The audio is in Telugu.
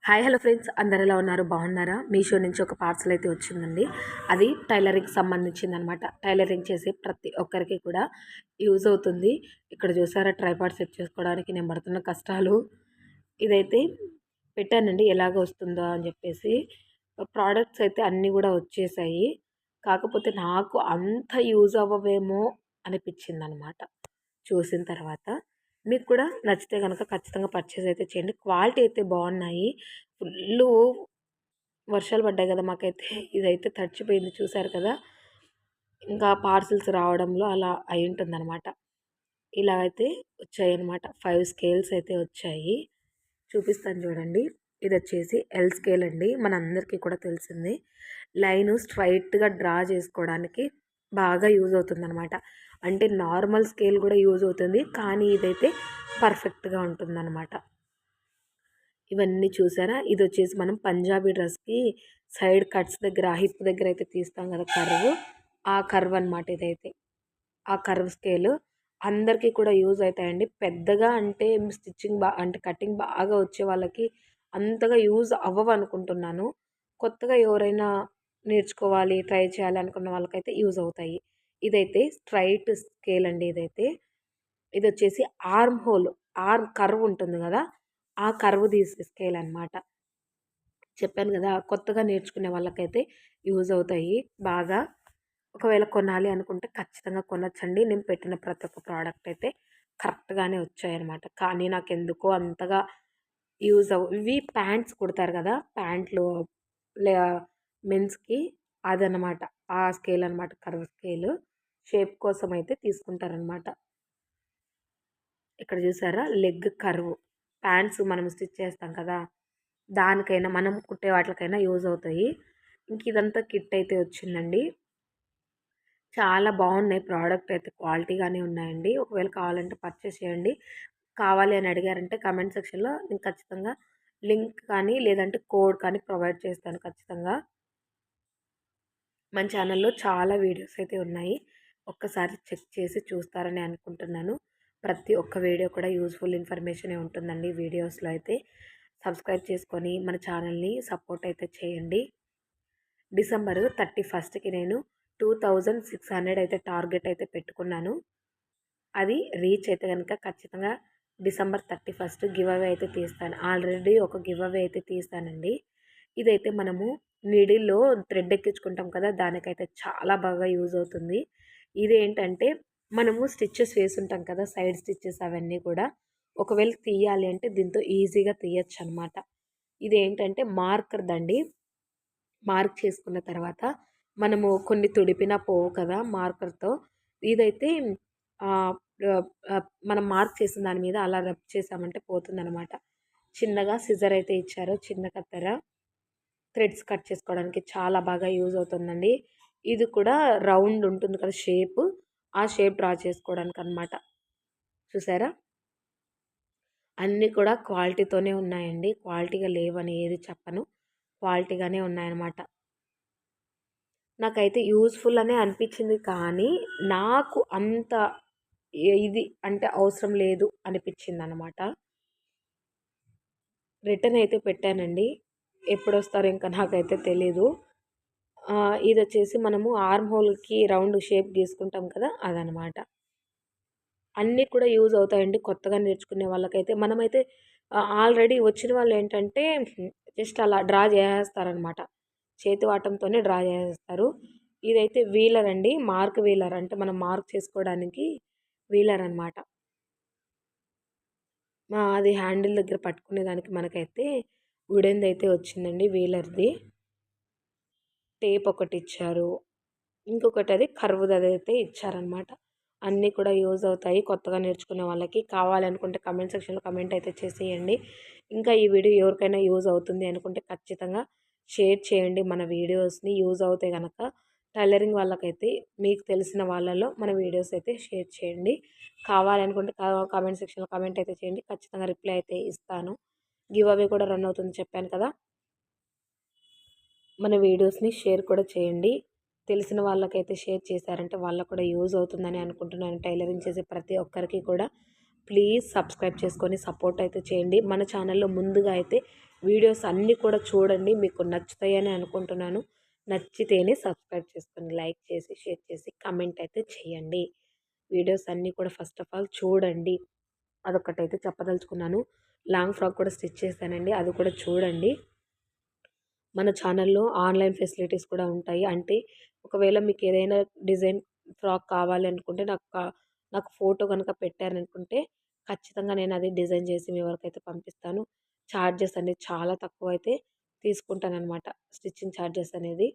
హాయ్ హలో ఫ్రెండ్స్, అందరు ఎలా ఉన్నారు? బాగున్నారా? మీషో నుంచి ఒక పార్సల్ అయితే వచ్చిందండి. అది టైలరింగ్కి సంబంధించిందనమాట. టైలరింగ్ చేసే ప్రతి ఒక్కరికి కూడా యూజ్ అవుతుంది. ఇక్కడ చూసారా, ట్రైపాడ్ సెట్ చేసుకోవడానికి నేను పడుతున్న కష్టాలు. ఇదైతే పెట్టానండి ఎలాగ వస్తుందో అని చెప్పేసి. ప్రోడక్ట్స్ అయితే అన్నీ కూడా వచ్చేసాయి. కాకపోతే నాకు అంత యూజ్ అవ్వవేమో అనిపించిందనమాట చూసిన తర్వాత. మీకు కూడా నచ్చితే కనుక ఖచ్చితంగా పర్చేస్ అయితే చేయండి. క్వాలిటీ అయితే బాగున్నాయి. ఫుల్లు వర్షాలు పడ్డాయి కదా మాకైతే. ఇదైతే తడిచిపోయింది చూసారు కదా. ఇంకా పార్సిల్స్ రావడంలో అలా అయి ఉంటుందన్నమాట. ఇలా అయితే వచ్చాయన్నమాట. 5 స్కేల్స్ అయితే వచ్చాయి. చూపిస్తాను చూడండి. ఇది వచ్చేసి ఎల్ స్కేల్ అండి. మనందరికీ కూడా తెలిసింది. లైను స్ట్రైట్గా డ్రా చేసుకోవడానికి బాగా యూజ్ అవుతుందన్నమాట. అంటే నార్మల్ స్కేల్ కూడా యూజ్ అవుతుంది, కానీ ఇదైతే పర్ఫెక్ట్గా ఉంటుందన్నమాట. ఇవన్నీ చూసారా, ఇది వచ్చేసి మనం పంజాబీ డ్రెస్కి సైడ్ కట్స్ దగ్గర హిప్ దగ్గర అయితే తీస్తాం కదా కర్వ్, ఆ కర్వ్ అనమాట ఇదైతే. ఆ కర్వ్ స్కేల్ అందరికీ కూడా యూజ్ అవుతాయండి. పెద్దగా అంటే స్టిచ్చింగ్ అంటే కటింగ్ బాగా వచ్చే వాళ్ళకి అంతగా యూజ్ అవ్వవు అనుకుంటున్నాను. కొత్తగా ఎవరైనా నేర్చుకోవాలి, ట్రై చేయాలి అనుకున్న వాళ్ళకైతే యూజ్ అవుతాయి. ఇదైతే స్ట్రైట్ స్కేల్ అండి. ఇది వచ్చేసి ఆర్మ్ హోల్, ఆర్మ్ కర్వ్ ఉంటుంది కదా, ఆ కర్వ్ తీసే స్కేల్ అనమాట. చెప్పాను కదా, కొత్తగా నేర్చుకునే వాళ్ళకైతే యూజ్ అవుతాయి బాగా. ఒకవేళ కొనాలి అనుకుంటే ఖచ్చితంగా కొనొచ్చండి. నేను పెట్టిన ప్రతి ఒక్క ప్రోడక్ట్ అయితే కరెక్ట్గానే వచ్చాయన్నమాట. కానీ నాకు ఎందుకో అంతగా యూజ్ ఇవి ప్యాంట్స్ కుడతారు కదా, ప్యాంట్లు లే మెన్స్కి, అదనమాట. ఆ స్కేల్ అనమాట, కర్వ్ స్కేల్. షేప్ కోసం అయితే తీసుకుంటారనమాట. ఇక్కడ చూసారా, లెగ్ కర్వ్ ప్యాంట్స్ మనం స్టిచ్ చేస్తాం కదా, దానికైనా మనం కుట్టే వాటికైనా యూజ్ అవుతాయి. ఇంక ఇదంతా కిట్ అయితే వచ్చిందండి. చాలా బాగున్నాయి ప్రోడక్ట్ అయితే, క్వాలిటీగానే ఉన్నాయండి. ఒకవేళ కావాలంటే పర్చేస్ చేయండి. కావాలి అని అడిగారంటే కామెంట్ సెక్షన్లో నేను ఖచ్చితంగా లింక్ కానీ లేదంటే కోడ్ కానీ ప్రొవైడ్ చేస్తాను ఖచ్చితంగా. మన ఛానల్లో చాలా వీడియోస్ అయితే ఉన్నాయి. ఒక్కసారి చెక్ చేసి చూస్తారని అనుకుంటున్నాను. ప్రతి ఒక్క వీడియో కూడా యూజ్ఫుల్ ఇన్ఫర్మేషనే ఉంటుందండి వీడియోస్లో అయితే. సబ్స్క్రైబ్ చేసుకొని మన ఛానల్ని సపోర్ట్ అయితే చేయండి. డిసెంబర్ 31కి నేను 2600 అయితే టార్గెట్ అయితే పెట్టుకున్నాను. అది రీచ్ అయితే కనుక ఖచ్చితంగా డిసెంబర్ 31 గివ్ అవే అయితే తీస్తాను. ఆల్రెడీ ఒక గివ్ అవే అయితే తీస్తానండి. ఇదైతే మనము నీడిల్లో థ్రెడ్ ఎక్కించుకుంటాం కదా, దానికైతే చాలా బాగా యూజ్ అవుతుంది. ఇదేంటంటే మనము స్టిచ్చెస్ వేసుంటాం కదా, సైడ్ స్టిచ్చెస్ అవన్నీ కూడా ఒకవేళ తీయాలి అంటే దీంతో ఈజీగా తీయచ్చు అనమాట. ఇదేంటంటే మార్కర్ దండి. మార్క్ చేసుకున్న తర్వాత మనము కొన్ని తుడిపినా పోవు కదా మార్కర్తో. ఇదైతే మనం మార్క్ చేసిన దాని మీద అలా రబ్ చేసామంటే పోతుందనమాట. చిన్నగా సిజర్ అయితే ఇచ్చారు, చిన్న కత్తెర. థ్రెడ్స్ కట్ చేసుకోవడానికి చాలా బాగా యూజ్ అవుతుందండి. ఇది కూడా రౌండ్ ఉంటుంది కదా షేప్, ఆ షేప్ డ్రా చేసుకోవడానికి అనమాట. చూసారా, అన్నీ కూడా క్వాలిటీతోనే ఉన్నాయండి. క్వాలిటీగా లేవని ఏది చెప్పను, క్వాలిటీగానే ఉన్నాయన్నమాట. నాకైతే యూజ్ఫుల్ అనే అనిపించింది, కానీ నాకు అంత ఇది అంటే అవసరం లేదు అనిపించింది అనమాట. రిటర్న్ అయితే పెట్టానండి. ఎప్పుడొస్తారో ఇంకా నాకైతే తెలీదు. ఇది వచ్చేసి మనము ఆర్మ్ హోల్కి రౌండ్ షేప్ గీసుకుంటాం కదా, అదనమాట. అన్నీ కూడా యూజ్ అవుతాయండి కొత్తగా నేర్చుకునే వాళ్ళకైతే. మనమైతే ఆల్రెడీ వచ్చిన వాళ్ళు ఏంటంటే జస్ట్ అలా డ్రా చేసేస్తారనమాట. చేతి వాటంతోనే డ్రా చేసేస్తారు. ఇదైతే వీలర్ అండి, మార్క్ వీలర్. అంటే మనం మార్క్ చేసుకోవడానికి వీలర్ అనమాట. అది హ్యాండిల్ దగ్గర పట్టుకునేదానికి మనకైతే వుడెన్ది అయితే వచ్చిందండి, వీలర్ది. టేప్ ఒకటి ఇచ్చారు, ఇంకొకటి అది కర్వ్ది అదైతే ఇచ్చారనమాట. అన్నీ కూడా యూజ్ అవుతాయి కొత్తగా నేర్చుకునే వాళ్ళకి. కావాలనుకుంటే కమెంట్ సెక్షన్లో కమెంట్ అయితే చేసేయండి. ఇంకా ఈ వీడియో ఎవరికైనా యూజ్ అవుతుంది అనుకుంటే ఖచ్చితంగా షేర్ చేయండి మన వీడియోస్ని. యూజ్ అవుతాయి కనుక టైలరింగ్ వాళ్ళకైతే మీకు తెలిసిన వాళ్ళలో మన వీడియోస్ అయితే షేర్ చేయండి. కావాలనుకుంటే కామెంట్ సెక్షన్లో కమెంట్ అయితే చేయండి, ఖచ్చితంగా రిప్లై అయితే ఇస్తాను. గివ్ అవే కూడా రన్ అవుతుంది చెప్పాను కదా. మన వీడియోస్ని షేర్ కూడా చేయండి. తెలిసిన వాళ్ళకైతే షేర్ చేశారంటే వాళ్ళకు కూడా యూజ్ అవుతుందని అనుకుంటున్నాను. టైలరింగ్ చేసే ప్రతి ఒక్కరికి కూడా ప్లీజ్ సబ్స్క్రైబ్ చేసుకొని సపోర్ట్ అయితే చేయండి. మన ఛానల్లో ముందుగా అయితే వీడియోస్ అన్నీ కూడా చూడండి. మీకు నచ్చుతాయని అనుకుంటున్నాను. నచ్చితేనే సబ్స్క్రైబ్ చేసుకొని లైక్ చేసి, షేర్ చేసి, కామెంట్ అయితే చేయండి. వీడియోస్ అన్నీ కూడా ఫస్ట్ ఆఫ్ ఆల్ చూడండి. అదొక్కటైతే చెప్పదలుచుకున్నాను. లాంగ్ ఫ్రాక్ కూడా స్టిచ్ చేశానండి. అది కూడా చూడండి. మన ఛానల్లో ఆన్‌లైన్ ఫెసిలిటీస్ కూడా ఉంటాయి. అంటే ఒకవేళ మీకు ఏదైనా డిజైన్ ఫ్రాక్ కావాలి అనుకుంటే నాకు ఫోటో గనుక పెట్టారనుకుంటే ఖచ్చితంగా నేను అది డిజైన్ చేసి మీ వరకైతే పంపిస్తాను. చార్జెస్ అనేది చాలా తక్కువైతే తీసుకుంటాననమాట. స్టిచ్చింగ్ చార్జెస్ అనేది.